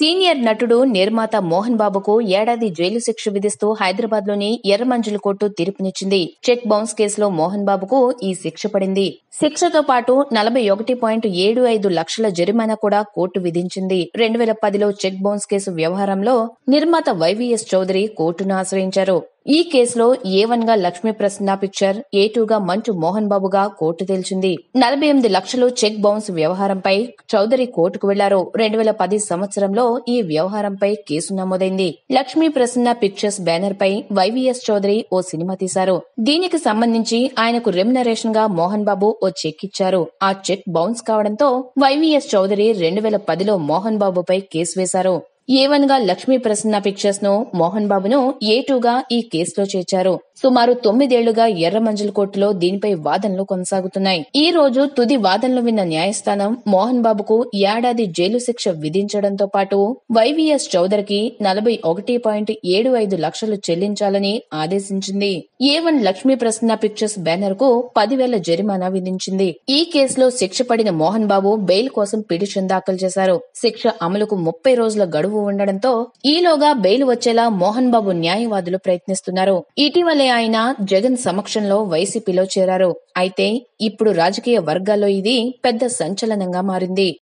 Senior నటుడు నిర్మాత మోహన్ బాబుకు ఏడాది జైలు శిక్ష విధిస్తూ హైదరాబాద్ లోని ఎర్రమంజిల్ కోర్టు తీర్పునిచ్చింది. చెక్ బౌన్స్ కేసులో మోహన్ బాబుకు ఈ శిక్ష పడింది. శిక్షతో పాటు 41.75 లక్షల జరిమానా కూడా కోర్టు విధించింది. 2010లో చెక్ బౌన్స్ కేసు వ్యవహారంలో నిర్మాత వైవీఎస్ చౌదరి కోర్టును ఆశ్రయించారు. ఈ కేసులో A1 గా లక్ష్మీ ప్రసన్న పిక్చర్, A2 గా మంచు మోహన్ బాబుగా కోర్టు తేల్చింది. 48 లక్షలు చెక్ బౌన్స్ వ్యవహారంపై చౌదరి కోర్టుకు వెళ్లారు. 2010 సంవత్సరంలో ఈ వ్యవహారంపై కేసు నమోదైంది. లక్ష్మీ ప్రసన్న పిక్చర్స్ బ్యానర్ పై వైవీఎస్ చౌదరి ఓ సినిమా తీశారు. దీనికి సంబంధించి ఆయనకు రెమ్యునరేషన్ గా మోహన్ బాబు ఓ చెక్ ఇచ్చారు. ఆ చెక్ బౌన్స్ కావడంతో వైవీఎస్ చౌదరి 2010లో మోహన్ బాబుపై కేసు వేశారు. A1 గా లక్ష్మీ ప్రసన్న పిక్చర్స్ ను, మోహన్ బాబును A2 గా ఈ కేసులో చేర్చారు. సుమారు 9 ఏళ్లుగా ఎర్రమంజిల్ కోర్టులో దీనిపై వాదనలు కొనసాగుతున్నాయి. ఈ రోజు తుది వాదనలు విన్న న్యాయస్థానం మోహన్ బాబుకు ఏడాది జైలు శిక్ష విధించడంతో పాటు వైవీఎస్ చౌదరికి 41.75 లక్షలు చెల్లించాలని ఆదేశించింది. A1 Lakshmi Prasanna pictures banner కు 10,000 జరిమానా విధించింది. ఈ కేసులో శిక్ష పడిన మోహన్ బాబు బెయిల్ కోసం పిటిషన్ దాఖలు చేశారు. శిక్ష అమలుకు 30 రోజుల గడువు ఉండడంతో ఈలోగా బెయిల్ వచ్చేలా మోహన్ బాబు న్యాయవాదులు ప్రయత్నిస్తున్నారు. ఇటీవలే ఆయన జగన్ సమక్షంలో వైసీపీలో చేరారు. అయితే ఇప్పుడు రాజకీయ వర్గాల్లో ఇది పెద్ద సంచలనంగా మారింది.